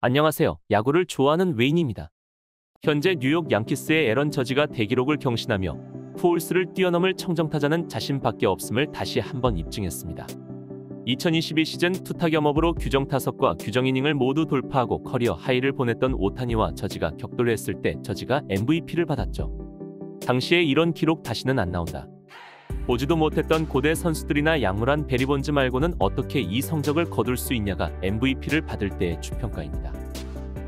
안녕하세요. 야구를 좋아하는 웨인입니다. 현재 뉴욕 양키스의 에런 저지가 대기록을 경신하며 푸올스를 뛰어넘을 청정타자는 자신밖에 없음을 다시 한번 입증했습니다. 2022 시즌 투타 겸업으로 규정 타석과 규정 이닝을 모두 돌파하고 커리어 하이를 보냈던 오타니와 저지가 격돌을 했을 때 저지가 MVP를 받았죠. 당시에 이런 기록 다시는 안 나온다. 보지도 못했던 고대 선수들이나 약물한 베리 본즈 말고는 어떻게 이 성적을 거둘 수 있냐가 MVP를 받을 때의 주평가입니다.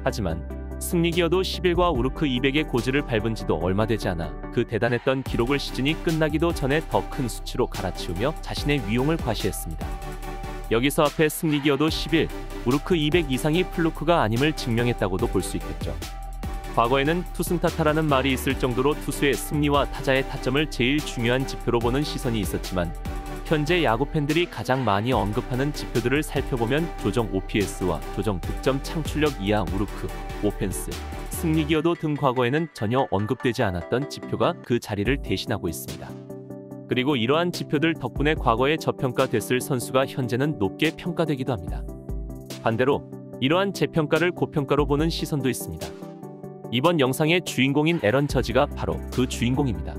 하지만 승리기어도 10일과 우르크 200의 고지를 밟은 지도 얼마 되지 않아 그 대단했던 기록을 시즌이 끝나기도 전에 더 큰 수치로 갈아치우며 자신의 위용을 과시했습니다. 여기서 앞에 승리기어도 10일, 우르크 200 이상이 플루크가 아님을 증명했다고도 볼 수 있겠죠. 과거에는 투승타타라는 말이 있을 정도로 투수의 승리와 타자의 타점을 제일 중요한 지표로 보는 시선이 있었지만 현재 야구 팬들이 가장 많이 언급하는 지표들을 살펴보면 조정 OPS와 조정 득점 창출력 이하 우르크, 오펜스, 승리기여도 등 과거에는 전혀 언급되지 않았던 지표가 그 자리를 대신하고 있습니다. 그리고 이러한 지표들 덕분에 과거에 저평가됐을 선수가 현재는 높게 평가되기도 합니다. 반대로 이러한 재평가를 고평가로 보는 시선도 있습니다. 이번 영상의 주인공인 에런 저지가 바로 그 주인공입니다.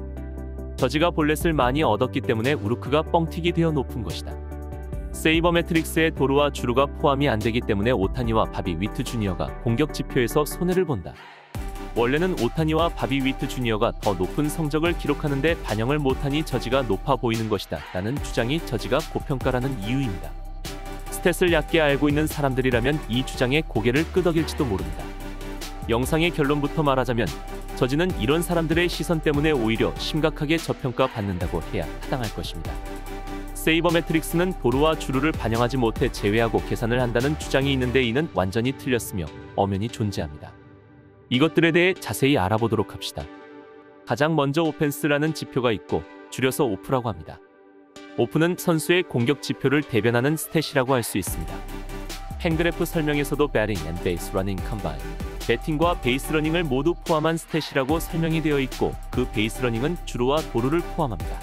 저지가 볼넷을 많이 얻었기 때문에 우르크가 뻥튀기 되어 높은 것이다. 세이버 매트릭스의 도루와 주루가 포함이 안 되기 때문에 오타니와 바비 위트 주니어가 공격 지표에서 손해를 본다. 원래는 오타니와 바비 위트 주니어가 더 높은 성적을 기록하는데 반영을 못하니 저지가 높아 보이는 것이다 라는 주장이 저지가 고평가라는 이유입니다. 스탯을 얕게 알고 있는 사람들이라면 이 주장에 고개를 끄덕일지도 모릅니다. 영상의 결론부터 말하자면 저지는 이런 사람들의 시선 때문에 오히려 심각하게 저평가받는다고 해야 타당할 것입니다. 세이버 매트릭스는 도루와 주루를 반영하지 못해 제외하고 계산을 한다는 주장이 있는데 이는 완전히 틀렸으며 엄연히 존재합니다. 이것들에 대해 자세히 알아보도록 합시다. 가장 먼저 오펜스라는 지표가 있고 줄여서 오프라고 합니다. 오프는 선수의 공격 지표를 대변하는 스탯이라고 할 수 있습니다. 팬그래프 설명에서도 배팅 앤 베이스 러닝 컴바인, 배팅과 베이스 러닝을 모두 포함한 스탯이라고 설명이 되어 있고 그 베이스 러닝은 주루와 도루를 포함합니다.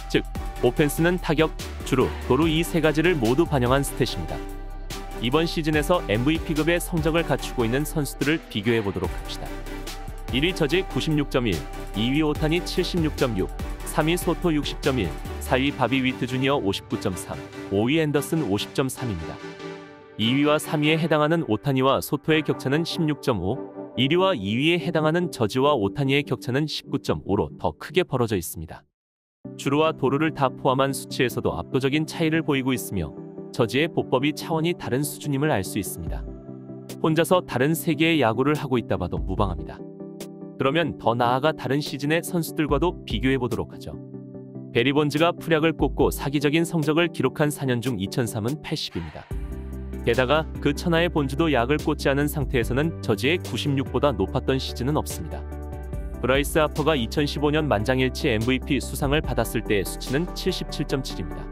즉, 오펜스는 타격, 주루, 도루 이 세 가지를 모두 반영한 스탯입니다. 이번 시즌에서 MVP급의 성적을 갖추고 있는 선수들을 비교해 보도록 합시다. 1위 저지 96.1, 2위 오타니 76.6, 3위 소토 60.1, 4위 바비 위트 주니어 59.3, 5위 앤더슨 50.3입니다. 2위와 3위에 해당하는 오타니와 소토의 격차는 16.5, 1위와 2위에 해당하는 저지와 오타니의 격차는 19.5로 더 크게 벌어져 있습니다. 주루와 도루를 다 포함한 수치에서도 압도적인 차이를 보이고 있으며 저지의 보법이 차원이 다른 수준임을 알 수 있습니다. 혼자서 다른 세계의 야구를 하고 있다 봐도 무방합니다. 그러면 더 나아가 다른 시즌의 선수들과도 비교해 보도록 하죠. 베리 본즈가 프략을 꽂고 사기적인 성적을 기록한 4년 중 2003은 80입니다. 게다가 그 천하의 본즈도 약을 꽂지 않은 상태에서는 저지의 96보다 높았던 시즌은 없습니다. 브라이스 하퍼가 2015년 만장일치 MVP 수상을 받았을 때의 수치는 77.7입니다.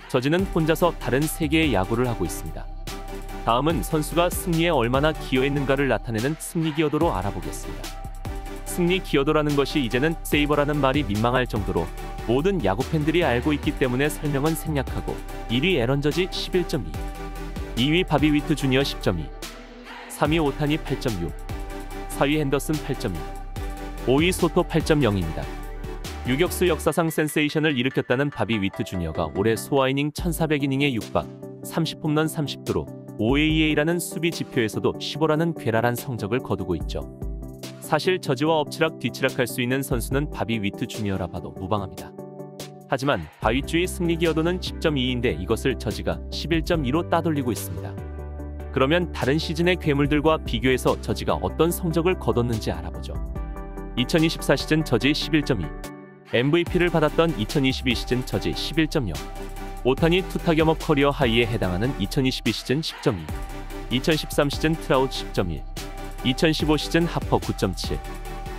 저지는 혼자서 다른 세계의 야구를 하고 있습니다. 다음은 선수가 승리에 얼마나 기여했는가를 나타내는 승리 기여도로 알아보겠습니다. 승리 기여도라는 것이 이제는 세이버라는 말이 민망할 정도로 모든 야구 팬들이 알고 있기 때문에 설명은 생략하고 1위 에런 저지 11.2, 2위 바비 위트 주니어 10.2, 3위 오타니 8.6, 4위 핸더슨 8.2, 5위 소토 8.0입니다. 유격수 역사상 센세이션을 일으켰다는 바비 위트 주니어가 올해 소화이닝 1400이닝에 육박, 30홈런 30도로 5AEA라는 수비 지표에서도 15라는 괴랄한 성적을 거두고 있죠. 사실 저지와 엎치락 뒤치락할 수 있는 선수는 바비 위트 주니어라 봐도 무방합니다. 하지만 바위주의 승리 기여도는 10.2인데 이것을 저지가 11.2로 따돌리고 있습니다. 그러면 다른 시즌의 괴물들과 비교해서 저지가 어떤 성적을 거뒀는지 알아보죠. 2024 시즌 저지 11.2, MVP를 받았던 2022 시즌 저지 11.0, 오타니 투타 겸업 커리어 하이에 해당하는 2022 시즌 10.2, 2013 시즌 트라웃 10.1, 2015 시즌 하퍼 9.7,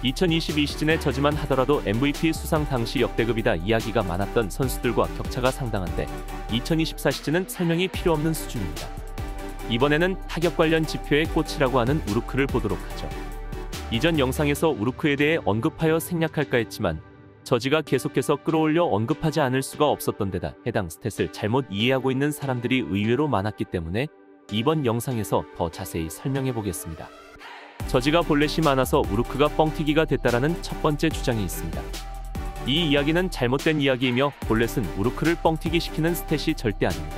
2022 시즌의 저지만 하더라도 MVP 수상 당시 역대급이다 이야기가 많았던 선수들과 격차가 상당한데 2024 시즌은 설명이 필요 없는 수준입니다. 이번에는 타격 관련 지표의 꽃이라고 하는 우르크를 보도록 하죠. 이전 영상에서 우르크에 대해 언급하여 생략할까 했지만 저지가 계속해서 끌어올려 언급하지 않을 수가 없었던 데다 해당 스탯을 잘못 이해하고 있는 사람들이 의외로 많았기 때문에 이번 영상에서 더 자세히 설명해 보겠습니다. 저지가 볼넷이 많아서 우루크가 뻥튀기가 됐다라는 첫 번째 주장이 있습니다. 이 이야기는 잘못된 이야기이며 볼넷은 우루크를 뻥튀기 시키는 스탯이 절대 아닙니다.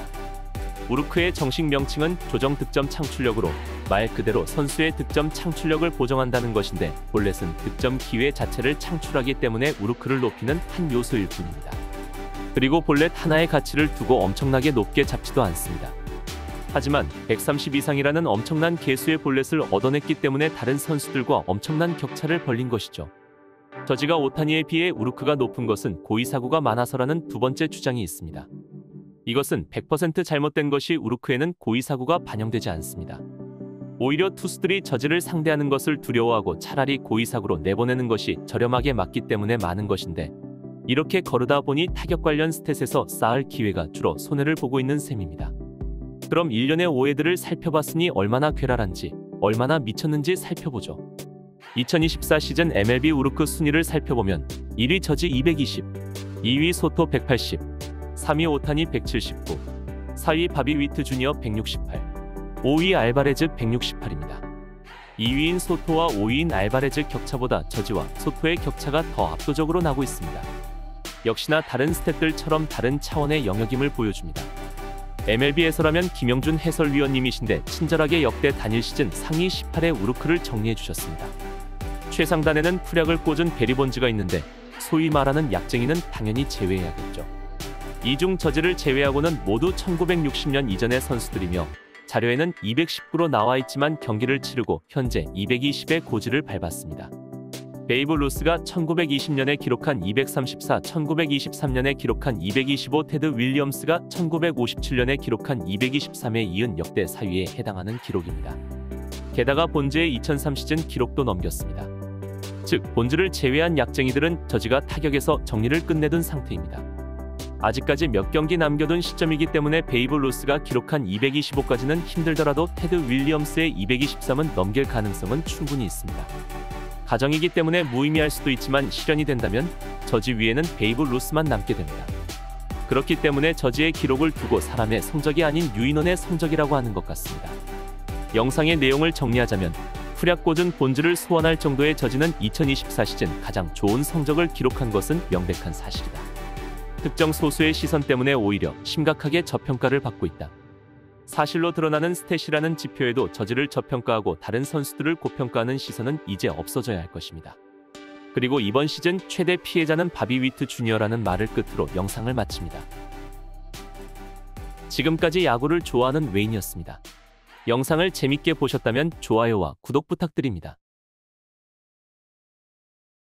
우루크의 정식 명칭은 조정 득점 창출력으로 말 그대로 선수의 득점 창출력을 보정한다는 것인데, 볼넷은 득점 기회 자체를 창출하기 때문에 우루크를 높이는 한 요소일 뿐입니다. 그리고 볼넷 하나의 가치를 두고 엄청나게 높게 잡지도 않습니다. 하지만 130 이상이라는 엄청난 개수의 볼넷을 얻어냈기 때문에 다른 선수들과 엄청난 격차를 벌린 것이죠. 저지가 오타니에 비해 우루크가 높은 것은 고의사구가 많아서라는 두 번째 주장이 있습니다. 이것은 100% 잘못된 것이, 우루크에는 고의사구가 반영되지 않습니다. 오히려 투수들이 저지를 상대하는 것을 두려워하고 차라리 고의사구로 내보내는 것이 저렴하게 맞기 때문에 많은 것인데, 이렇게 거르다 보니 타격 관련 스탯에서 쌓을 기회가 줄어 손해를 보고 있는 셈입니다. 그럼 일련의 오해들을 살펴봤으니 얼마나 괴랄한지, 얼마나 미쳤는지 살펴보죠. 2024 시즌 MLB 우루크 순위를 살펴보면 1위 저지 220, 2위 소토 180, 3위 오타니 179, 4위 바비 위트 주니어 168, 5위 알바레즈 168입니다. 2위인 소토와 5위인 알바레즈 격차보다 저지와 소토의 격차가 더 압도적으로 나고 있습니다. 역시나 다른 스탯들처럼 다른 차원의 영역임을 보여줍니다. MLB에서라면 김영준 해설위원님이신데 친절하게 역대 단일 시즌 상위 18의 우루크를 정리해 주셨습니다. 최상단에는 풀약을 꽂은 베리본즈가 있는데, 소위 말하는 약쟁이는 당연히 제외해야겠죠. 이중 저지를 제외하고는 모두 1960년 이전의 선수들이며, 자료에는 219로 나와 있지만 경기를 치르고 현재 220의 고지를 밟았습니다. 베이브 루스가 1920년에 기록한 234, 1923년에 기록한 225, 테드 윌리엄스가 1957년에 기록한 223에 이은 역대 4위에 해당하는 기록입니다. 게다가 본즈의 2003 시즌 기록도 넘겼습니다. 즉, 본즈를 제외한 약쟁이들은 저지가 타격에서 정리를 끝내둔 상태입니다. 아직까지 몇 경기 남겨둔 시점이기 때문에 베이브 루스가 기록한 225까지는 힘들더라도 테드 윌리엄스의 223은 넘길 가능성은 충분히 있습니다. 가정이기 때문에 무의미할 수도 있지만 실현이 된다면 저지 위에는 베이브 루스만 남게 됩니다. 그렇기 때문에 저지의 기록을 두고 사람의 성적이 아닌 유인원의 성적이라고 하는 것 같습니다. 영상의 내용을 정리하자면, 풀약 꽂은 본즈를 소환할 정도의 저지는 2024 시즌 가장 좋은 성적을 기록한 것은 명백한 사실이다. 특정 소수의 시선 때문에 오히려 심각하게 저평가를 받고 있다. 사실로 드러나는 스탯이라는 지표에도 저지를 저평가하고 다른 선수들을 고평가하는 시선은 이제 없어져야 할 것입니다. 그리고 이번 시즌 최대 피해자는 바비 위트 주니어라는 말을 끝으로 영상을 마칩니다. 지금까지 야구를 좋아하는 웨인이었습니다. 영상을 재밌게 보셨다면 좋아요와 구독 부탁드립니다.